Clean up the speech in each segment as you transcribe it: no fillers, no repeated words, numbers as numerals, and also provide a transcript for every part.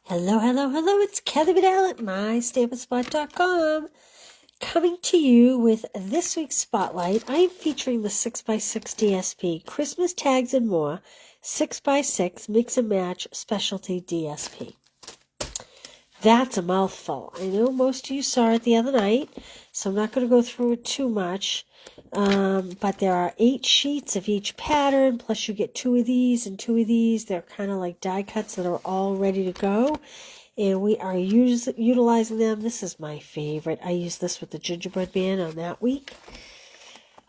Hello, hello, hello. It's Kelly Vidal at mystampinspot.com coming to you with this week's spotlight. I am featuring the 6x6 DSP Christmas tags and more 6x6 mix and match specialty DSP. That's a mouthful. I know most of you saw it the other night, so I'm not going to go through it too much. But there are 8 sheets of each pattern, plus you get 2 of these and 2 of these. They're kind of like die cuts that are all ready to go. And we are utilizing them. This is my favorite. I used this with the gingerbread man on that week.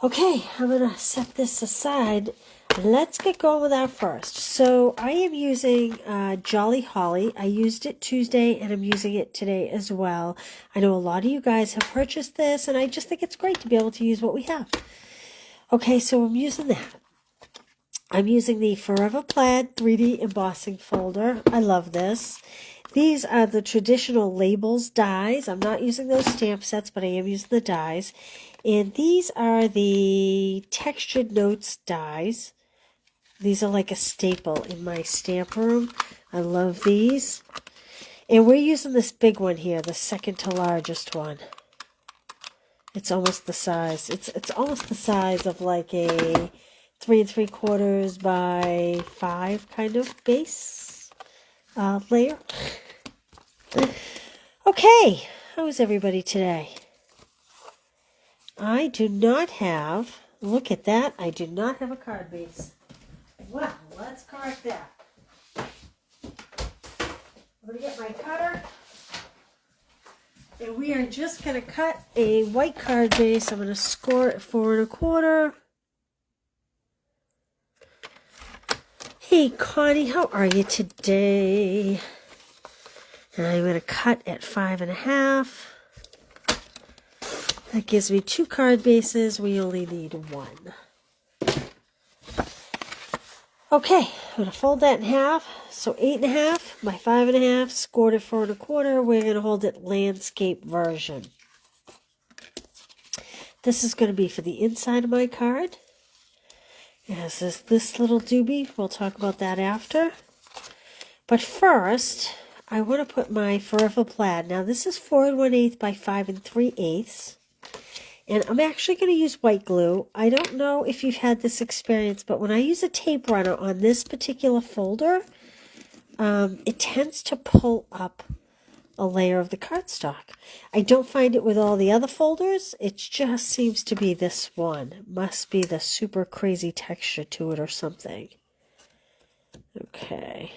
Okay, I'm going to set this aside. Let's get going with our first. So I am using Jolly Holly. I used it Tuesday and I'm using it today as well. I know a lot of you guys have purchased this and I just think it's great to be able to use what we have. Okay, so I'm using that. I'm using the Forever Plaid 3D embossing folder. I love this. These are the traditional labels dies. I'm not using those stamp sets, but I am using the dies. And these are the textured notes dies. These are like a staple in my stamp room. I love these. And we're using this big one here, the second to largest one. It's almost the size. It's almost the size of like a 3 3/4 by 5 kind of base layer. Okay, how is everybody today? I do not have, look at that, I do not have a card base. Well, let's correct that. I'm going to get my cutter. And we are just going to cut a white card base. I'm going to score it 4 1/4. Hey, Connie, how are you today? And I'm going to cut at 5 1/2. That gives me 2 card bases. We only need 1. Okay, I'm going to fold that in half. So 8 1/2 by 5 1/2, scored it 4 1/4. We're going to hold it landscape version. This is going to be for the inside of my card. It has this little doobie. We'll talk about that after. But first, I want to put my Forever Plaid. Now this is 4 1/8 by 5 3/8. And I'm actually going to use white glue. I don't know if you've had this experience, but when I use a tape runner on this particular folder, it tends to pull up a layer of the cardstock. I don't find it with all the other folders. It just seems to be this one. Must be the super crazy texture to it or something. Okay.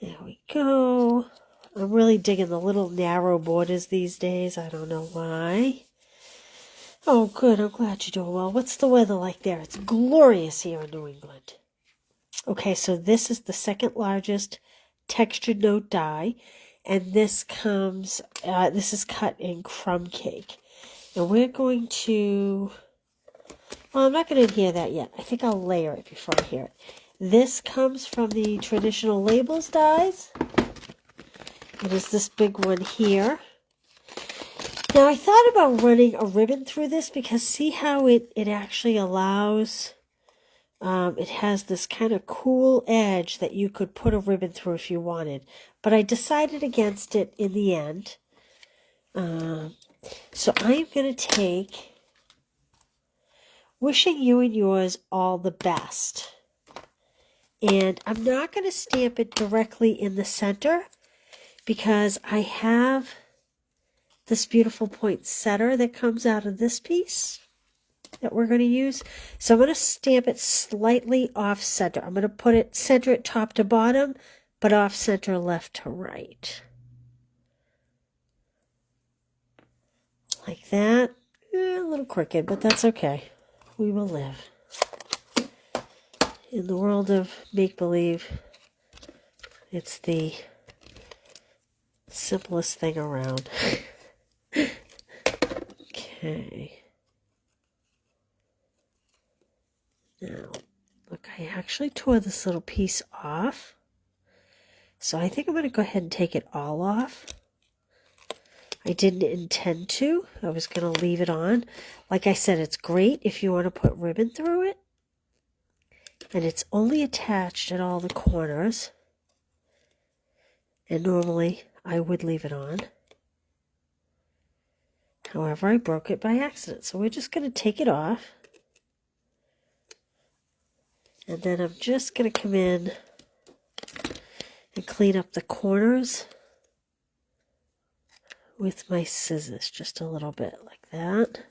There we go. I'm really digging the little narrow borders these days. I don't know why. Oh, good. I'm glad you're doing well. What's the weather like there? It's glorious here in New England. Okay, so this is the second largest textured note die. And this comes, this is cut in crumb cake. And we're going to, well, I'm not going to adhere that yet. I think I'll layer it before I adhere it. This comes from the traditional labels dies. It is this big one here. Now, I thought about running a ribbon through this because see how it actually allows, it has this kind of cool edge that you could put a ribbon through if you wanted. But I decided against it in the end. So I'm going to take Wishing You and Yours All the Best. And I'm not going to stamp it directly in the center, because I have this beautiful poinsettia that comes out of this piece that we're going to use. So I'm going to stamp it slightly off center. I'm going to put it, center it top to bottom, but off center left to right. Like that. A little crooked, but that's okay. We will live. In the world of make-believe, it's the simplest thing around. Okay. Now, look, I actually tore this little piece off. So I think I'm going to go ahead and take it all off. I didn't intend to. I was going to leave it on. Like I said, it's great if you want to put ribbon through it. And it's only attached at all the corners. And normally I would leave it on. However, I broke it by accident. So we're just going to take it off. And then I'm just going to come in and clean up the corners with my scissors just a little bit like that.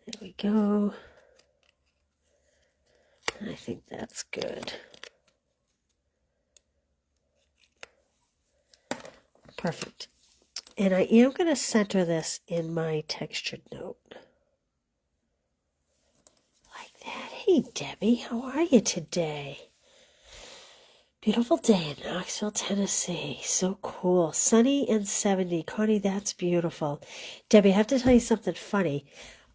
There we go. I think that's good. Perfect. And I am going to center this in my textured note. Like that. Hey, Debbie, how are you today? Beautiful day in Knoxville, Tennessee. So cool. Sunny and 70. Connie, that's beautiful. Debbie, I have to tell you something funny.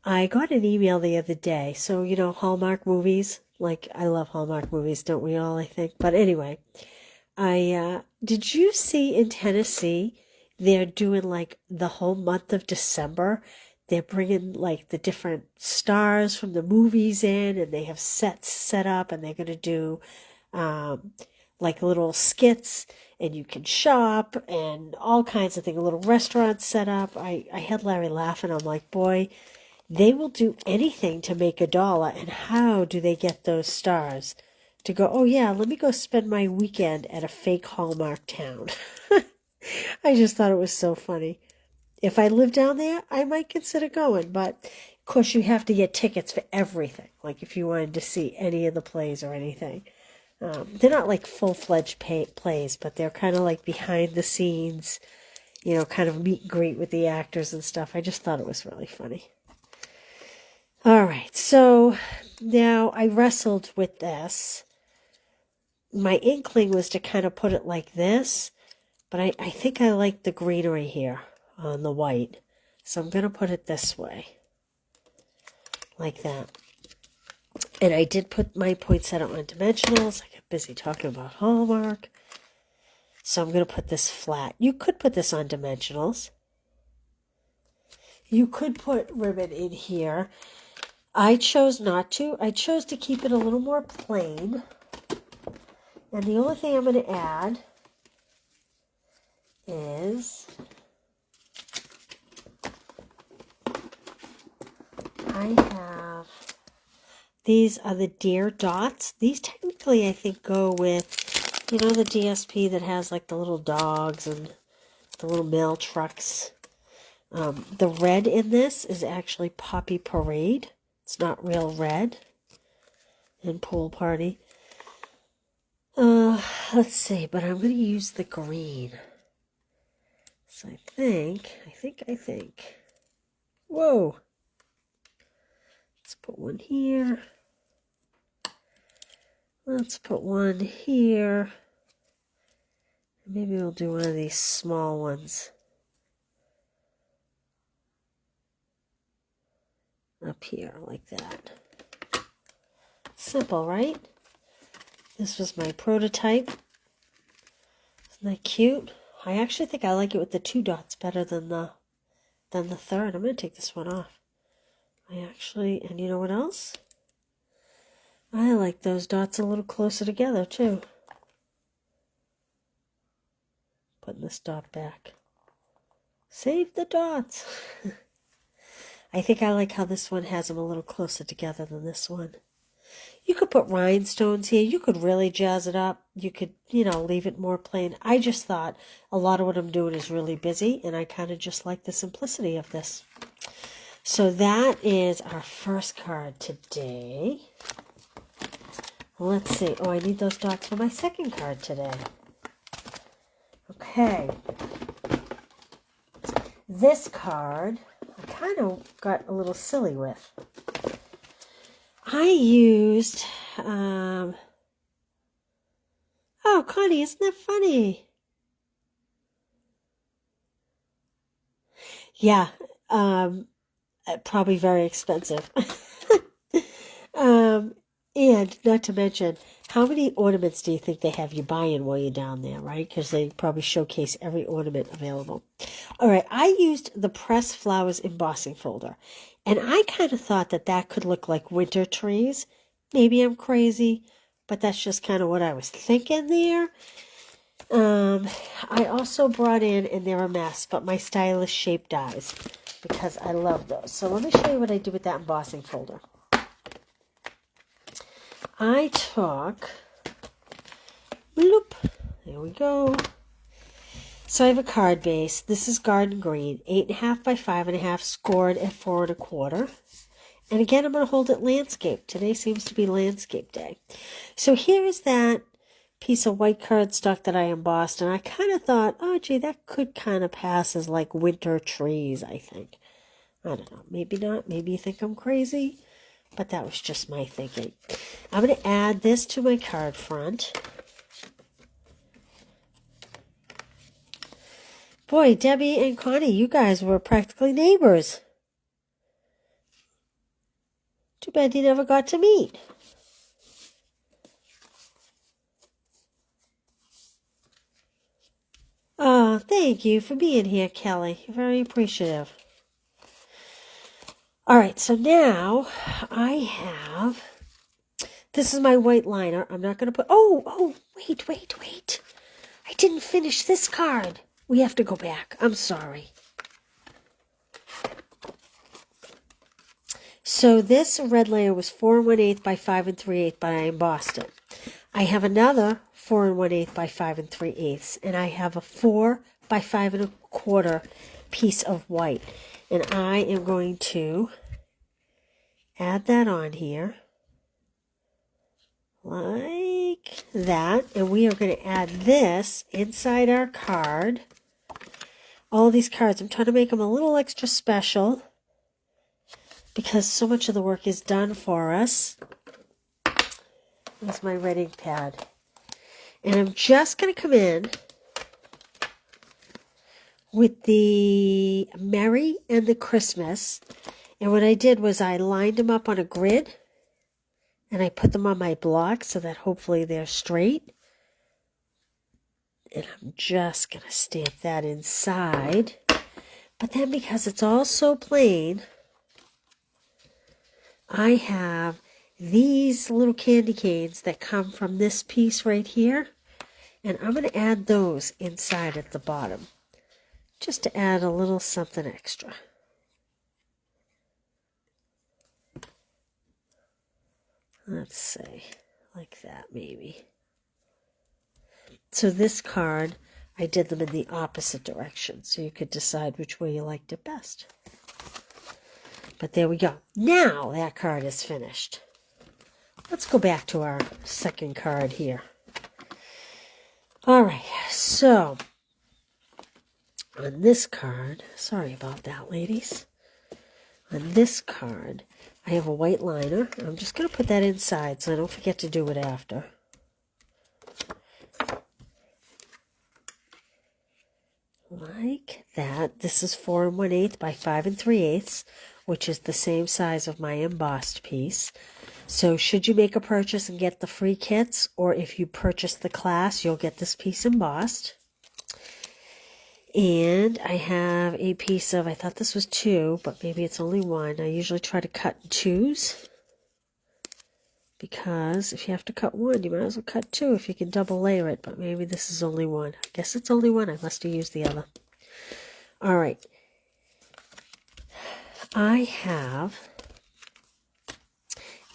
I got an email the other day. So, you know, Hallmark movies. Like, I love Hallmark movies, don't we all, I think? But anyway, did you see in Tennessee, they're doing like the whole month of December? They're bringing like the different stars from the movies in, and they have sets set up, and they're going to do like little skits, and you can shop and all kinds of things, a little restaurant set up. I had Larry laughing. I'm like, boy, they will do anything to make $1. And how do they get those stars to go, oh yeah, let me go spend my weekend at a fake Hallmark town? I just thought it was so funny. If I lived down there, I might consider going. But, of course, you have to get tickets for everything. Like if you wanted to see any of the plays or anything. They're not like full-fledged plays, but they're kind of like behind the scenes, you know, kind of meet and greet with the actors and stuff. I just thought it was really funny. All right, so now I wrestled with this. My inkling was to kind of put it like this, but I think I like the greenery here on the white. So I'm going to put it this way, like that. And I did put my poinsettia on dimensionals. I got busy talking about Hallmark. So I'm going to put this flat. You could put this on dimensionals. You could put ribbon in here. I chose not to. I chose to keep it a little more plain. And the only thing I'm going to add is I have, these are the deer dots. These technically I think go with, you know, the DSP that has like the little dogs and the little mail trucks. The red in this is actually Poppy Parade. It's not real red. And Pool Party. Let's see, but I'm going to use the green. So I think. Whoa. Let's put one here. Let's put one here. Maybe we'll do one of these small ones up here like that. Simple, right? This was my prototype. Isn't that cute? I actually think I like it with the 2 dots better than the third. I'm going to take this one off. And you know what else? I like those dots a little closer together too. Putting this dot back. Save the dots. I think I like how this one has them a little closer together than this one. You could put rhinestones here. You could really jazz it up. You could, you know, leave it more plain. I just thought a lot of what I'm doing is really busy, and I kind of just like the simplicity of this. So that is our first card today. Let's see. Oh, I need those dots for my second card today. Okay. This card, I kind of got a little silly with. I used, oh, Connie, isn't that funny? Yeah, probably very expensive. And not to mention, how many ornaments do you think they have you buying while you're down there, right? Because they probably showcase every ornament available. All right, I used the Press Flowers embossing folder. And I kind of thought that that could look like winter trees. Maybe I'm crazy, but that's just kind of what I was thinking there. I also brought in, and they're a mess, but my stylish shape dies because I love those. So let me show you what I did with that embossing folder. I took, bloop, there we go. So I have a card base. This is Garden Green, 8.5 by 5.5, scored at 4 1/4. And again, I'm going to hold it landscape. Today seems to be landscape day. So here is that piece of white cardstock that I embossed, and I kind of thought, oh, gee, that could kind of pass as like winter trees, I think. I don't know. Maybe not. Maybe you think I'm crazy, but that was just my thinking. I'm going to add this to my card front. Boy, Debbie and Connie, you guys were practically neighbors. Too bad you never got to meet. Oh, thank you for being here, Kelly. Very appreciative. All right, so now I have, this is my white liner. I'm not going to put, wait. I didn't finish this card. We have to go back. I'm sorry. So this red layer was 4 1/8 by 5 3/8, but I embossed it. I have another 4 1/8 by 5 3/8, and I have a 4 by 5 1/4 piece of white. And I am going to add that on here like that. And we are going to add this inside our card. All these cards, I'm trying to make them a little extra special because so much of the work is done for us. That's my red ink pad. And I'm just going to come in with the Merry and the Christmas. And what I did was I lined them up on a grid and I put them on my block so that hopefully they're straight. And I'm just going to stamp that inside. But then because it's all so plain, I have these little candy canes that come from this piece right here. And I'm going to add those inside at the bottom, just to add a little something extra. Let's say, like that maybe. So this card, I did them in the opposite direction, so you could decide which way you liked it best. But there we go. Now that card is finished. Let's go back to our second card here. All right, so on this card, sorry about that, ladies. On this card, I have a white liner. I'm just going to put that inside so I don't forget to do it after. Like that. This is 4 1/8 by 5 3/8, which is the same size of my embossed piece. So should you make a purchase and get the free kits, or if you purchase the class, you'll get this piece embossed. And I have a piece of, I thought this was 2, but maybe it's only 1. I usually try to cut in 2s, because if you have to cut 1, you might as well cut 2 if you can double layer it, but maybe this is only 1. I guess it's only 1. I must have used the other. All right. I have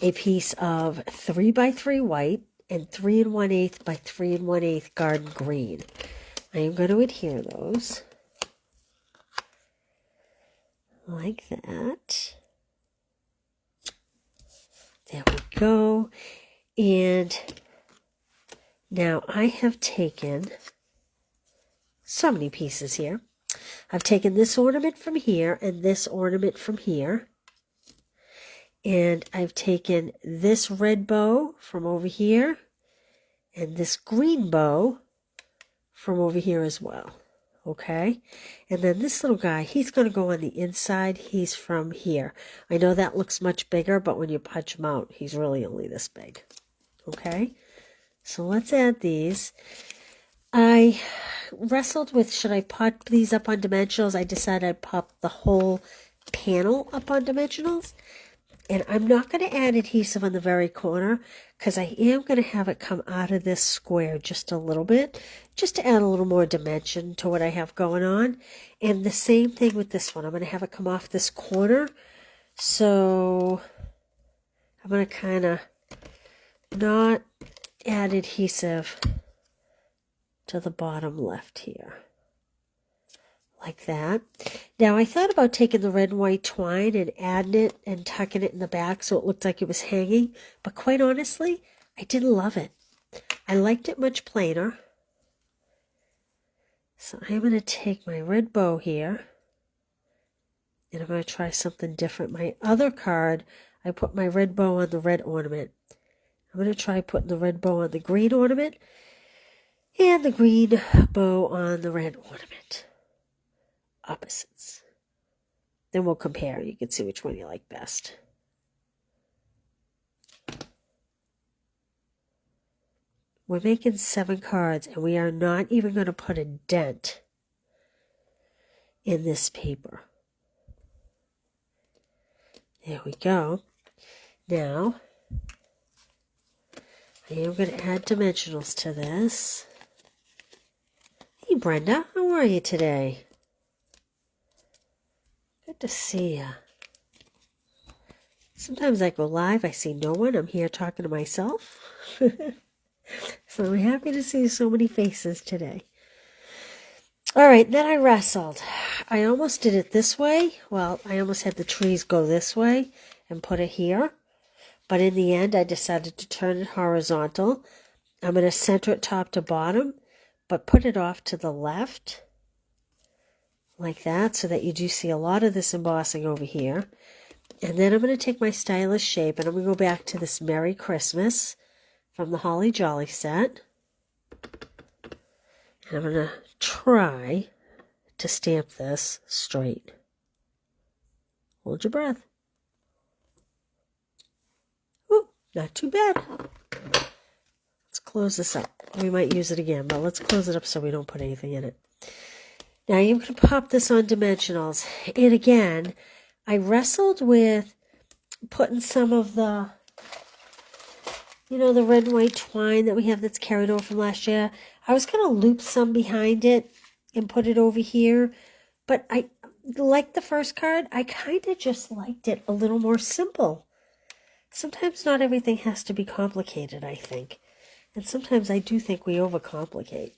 a piece of 3 by 3 white and 3 1/8 by 3 1/8 garden green. I am going to adhere those like that. There we go. And now I have taken so many pieces here. I've taken this ornament from here and this ornament from here. And I've taken this red bow from over here and this green bow from over here as well. Okay? And then this little guy, he's going to go on the inside. He's from here. I know that looks much bigger, but when you punch him out, he's really only this big. Okay? So let's add these. I wrestled with, should I pop these up on dimensionals? I decided I'd pop the whole panel up on dimensionals. And I'm not going to add adhesive on the very corner because I am going to have it come out of this square just a little bit, just to add a little more dimension to what I have going on. And the same thing with this one. I'm going to have it come off this corner. So I'm going to kind of not add adhesive to the bottom left here. Like that. Now I thought about taking the red and white twine and adding it and tucking it in the back so it looked like it was hanging, but quite honestly, I didn't love it. I liked it much plainer. So I'm going to take my red bow here and I'm going to try something different. My other card, I put my red bow on the red ornament. I'm going to try putting the red bow on the green ornament and the green bow on the red ornament. Opposites. Then we'll compare. You can see which one you like best. We're making 7 cards and we are not even going to put a dent in this paper. There we go. Now, I am going to add dimensionals to this. Hey Brenda, how are you today? Good to see you. Sometimes I go live, I see no one, I'm here talking to myself. So I'm happy to see so many faces today. All right, then I wrestled. I almost did it this way. Well, I almost had the trees go this way and put it here. But in the end, I decided to turn it horizontal. I'm going to center it top to bottom, but put it off to the left. Like that, so that you do see a lot of this embossing over here. And then I'm going to take my stylish shape and I'm going to go back to this Merry Christmas from the Holly Jolly set. And I'm going to try to stamp this straight. Hold your breath. Ooh, not too bad. Let's close this up. We might use it again, but let's close it up so we don't put anything in it. Now I'm going to pop this on dimensionals. And again, I wrestled with putting some of the, the red and white twine that we have that's carried over from last year. I was going to loop some behind it and put it over here. But I, like the first card, I kind of just liked it a little more simple. Sometimes not everything has to be complicated, I think. And sometimes I do think we overcomplicate.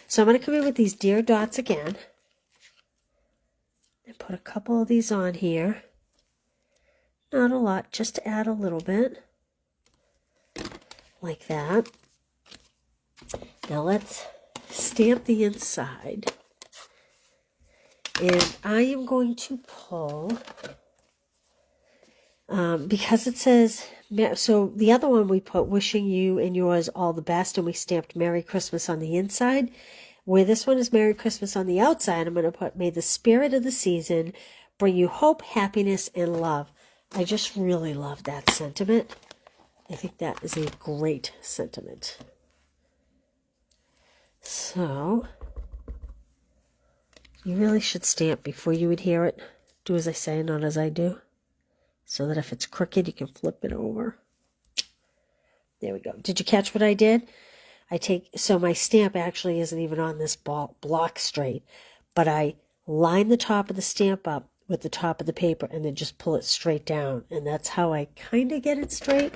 So I'm going to come in with these deer dots again. And put a couple of these on here. Not a lot, just to add a little bit. Like that. Now let's stamp the inside. And I am going to pull, because it says, so the other one we put wishing you and yours all the best, and we stamped Merry Christmas on the inside. Where this one is Merry Christmas on the outside, I'm going to put, may the spirit of the season bring you hope, happiness, and love. I just really love that sentiment. I think that is a great sentiment. So, you really should stamp before you adhere it. Do as I say, not as I do. So that if it's crooked, you can flip it over. There we go. Did you catch what I did? So my stamp actually isn't even on this block straight, but I line the top of the stamp up with the top of the paper and then just pull it straight down. And that's how I kind of get it straight.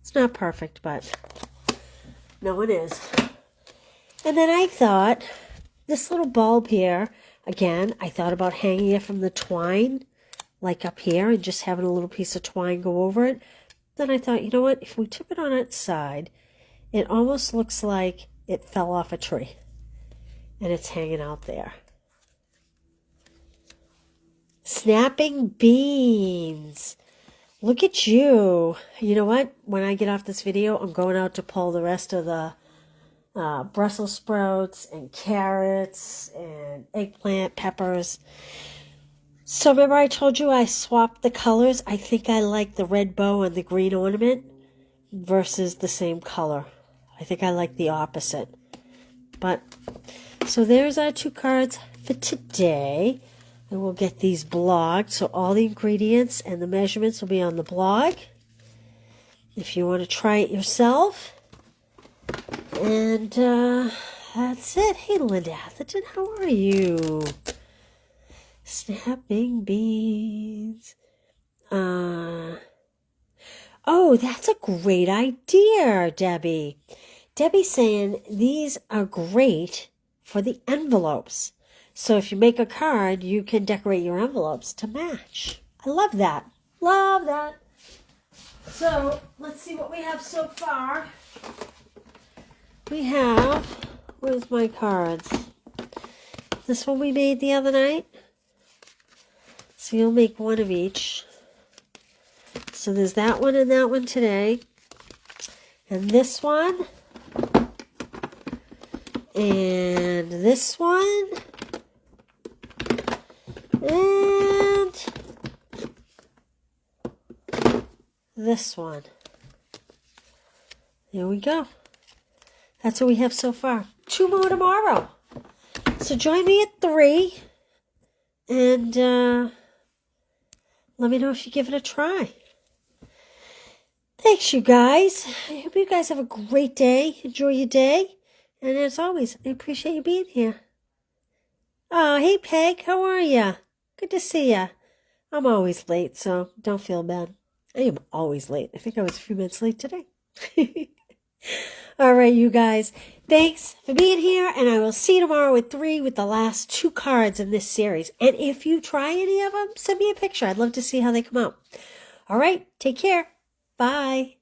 It's not perfect, but no one is. And then I thought, this little bulb here, again, I thought about hanging it from the twine, like up here, and just having a little piece of twine go over it. Then I thought, you know what, if we tip it on its side, it almost looks like it fell off a tree and it's hanging out there. Snapping beans. Look at you. You know what? When I get off this video, I'm going out to pull the rest of the Brussels sprouts and carrots and eggplant, peppers. So remember I told you I swapped the colors? I think I like the red bow and the green ornament versus the same color. I think I like the opposite. But, so there's our 2 cards for today. And we'll get these blogged. So all the ingredients and the measurements will be on the blog if you want to try it yourself. And that's it. Hey, Linda Atherton, how are you? Snapping beans. Oh, that's a great idea, Debbie. Debbie's saying these are great for the envelopes. So if you make a card, you can decorate your envelopes to match. I love that. Love that. So let's see what we have so far. We have, where's my cards? This one we made the other night. So you'll make one of each. So there's that one and that one today. And this one. And this one. And this one. There we go. That's what we have so far. 2 more tomorrow. So join me at 3. And let me know if you give it a try. Thanks, you guys. I hope you guys have a great day. Enjoy your day. And as always, I appreciate you being here. Oh, hey, Peg. How are you? Good to see you. I'm always late, so don't feel bad. I am always late. I think I was a few minutes late today. All right, you guys. Thanks for being here, and I will see you tomorrow at 3 with the last 2 cards in this series. And if you try any of them, send me a picture. I'd love to see how they come out. All right, take care. Bye.